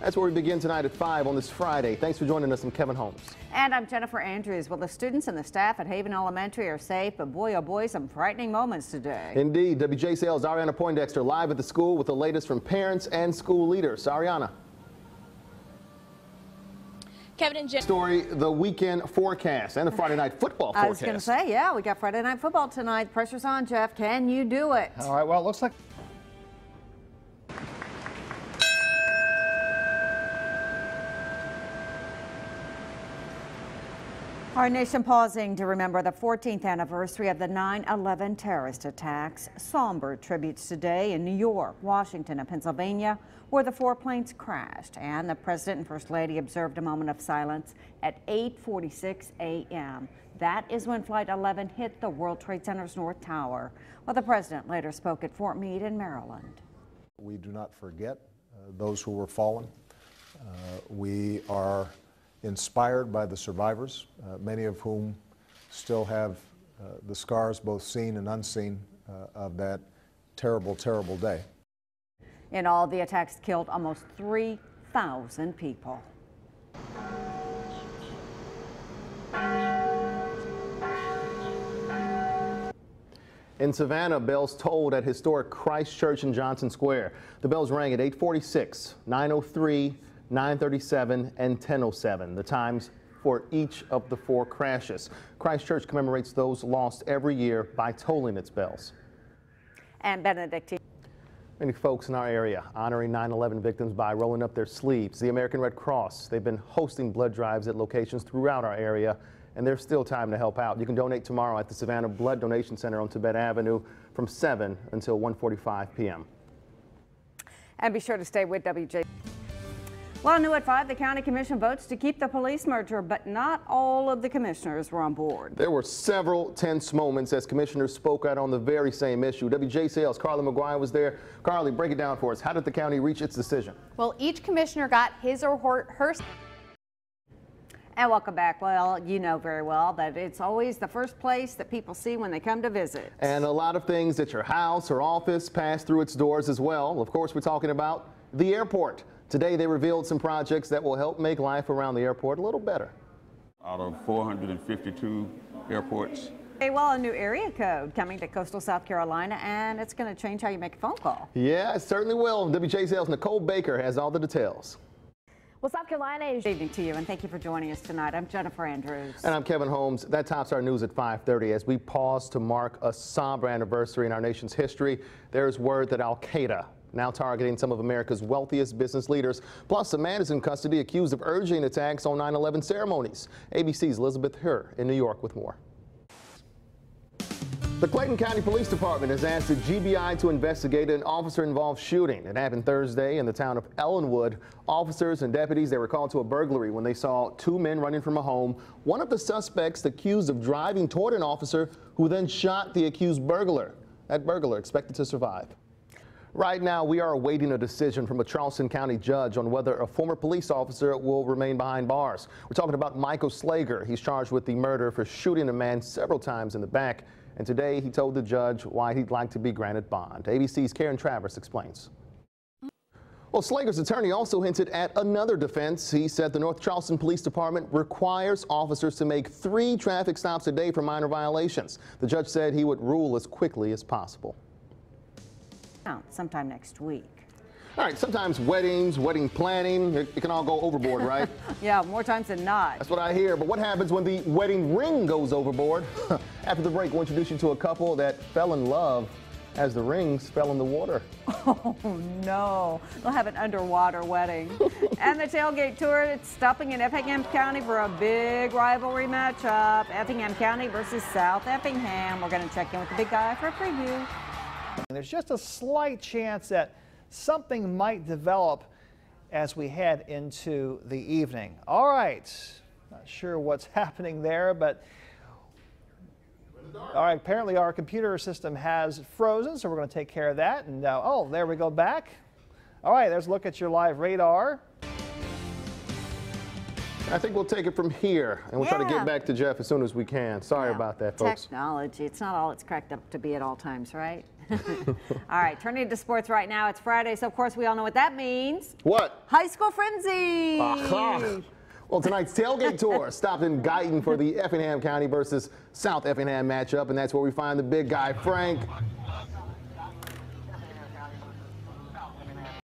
That's where we begin tonight at 5 on this Friday. Thanks for joining us. I'm Kevin Holmes. And I'm Jennifer Andrews. Well, the students and the staff at Haven Elementary are safe, but boy, oh boy, some frightening moments today. Indeed. WJCL's Ariana Poindexter live at the school with the latest from parents and school leaders. Ariana. Kevin and Jen. Story, the weekend forecast and the Friday night football forecast. I was going to say, yeah, we got Friday night football tonight. Pressure's on, Jeff. Can you do it? All right, well, it looks like Our nation pausing to remember the 14th anniversary of the 9/11 terrorist attacks. Somber tributes today in New York, Washington, and Pennsylvania, where the 4 planes crashed. And the President and First Lady observed a moment of silence at 8:46 a.m. That is when Flight 11 hit the World Trade Center's North Tower. Well, the President later spoke at Fort Meade in Maryland. we do not forget those who were fallen. We are inspired by the survivors, many of whom still have the scars, both seen and unseen, of that terrible, terrible day. In all, the attacks killed almost 3,000 people. In Savannah, bells tolled at historic Christ Church in Johnson Square. The bells rang at 8:46, 9:03, 9:37, and 10:07, the times for each of the 4 crashes. Christ Church commemorates those lost every year by tolling its bells. And Benedictine. Many folks in our area honoring 9/11 victims by rolling up their sleeves. The American Red Cross, they've been hosting blood drives at locations throughout our area, and there's still time to help out. You can donate tomorrow at the Savannah Blood Donation Center on Tibet Avenue from 7 until 1:45 p.m. And be sure to stay with WJ. Well, new at 5, the County Commission votes to keep the police merger, but not all of the commissioners were on board. There were several tense moments as commissioners spoke out on the very same issue. WJCL's Carly McGuire was there. Carly, break it down for us. How did the county reach its decision? Well, each commissioner got his or her. And welcome back. Well, you know very well that it's always the first place that people see when they come to visit. And a lot of things at your house or office pass through its doors as well. Of course, we're talking about the airport. Today, they revealed some projects that will help make life around the airport a little better. Out of 452 airports. Okay, well, a new area code coming to coastal South Carolina, and it's going to change how you make a phone call. Yeah, it certainly will. WJCL's Nicole Baker has all the details. Well, South Carolina is. Good evening to you, and thank you for joining us tonight. I'm Jennifer Andrews. And I'm Kevin Holmes. That tops our news at 5:30 as we pause to mark a somber anniversary in our nation's history. There's word that Al-Qaeda now targeting some of America's wealthiest business leaders. Plus, a man is in custody accused of urging attacks on 9/11 ceremonies. ABC's Elizabeth Herr in New York with more. The Clayton County Police Department has asked the GBI to investigate an officer-involved shooting. It happened Thursday in the town of Ellenwood. Officers and deputies, they were called to a burglary when they saw 2 men running from a home. One of the suspects accused of driving toward an officer who then shot the accused burglar. That burglar expected to survive. Right now, we are awaiting a decision from a Charleston County judge on whether a former police officer will remain behind bars. We're talking about Michael Slager. He's charged with the murder for shooting a man several times in the back. And today, he told the judge why he'd like to be granted bond. ABC's Karen Travers explains. Well, Slager's attorney also hinted at another defense. He said the North Charleston Police Department requires officers to make 3 traffic stops a day for minor violations. The judge said he would rule as quickly as possible. Sometime next week. All right, sometimes weddings, wedding planning, it can all go overboard, right? Yeah, more times than not. That's what I hear. But what happens when the wedding ring goes overboard? After the break, we'll introduce you to a couple that fell in love as the rings fell in the water. Oh, no. They'll have an underwater wedding. And the tailgate tour, it's stopping in Effingham County for a big rivalry matchup. Effingham County versus South Effingham. We're going to check in with the big guy for a preview. there's just a slight chance that something might develop as we head into the evening. All right, not sure what's happening there, but all right, apparently our computer system has frozen, so we're going to take care of that. And oh, there we go back. All right, there's a look at your live radar. I think we'll take it from here, and we'll try to get back to Jeff as soon as we can. Sorry about that, folks. Technology, it's not all it's cracked up to be at all times, right? All right, turning to sports right now. It's Friday, so of course we all know what that means. What? High school frenzy. Aha. Well, tonight's tailgate tour stopped in Guyton for the Effingham County versus South Effingham matchup, and that's where we find the big guy, Frank.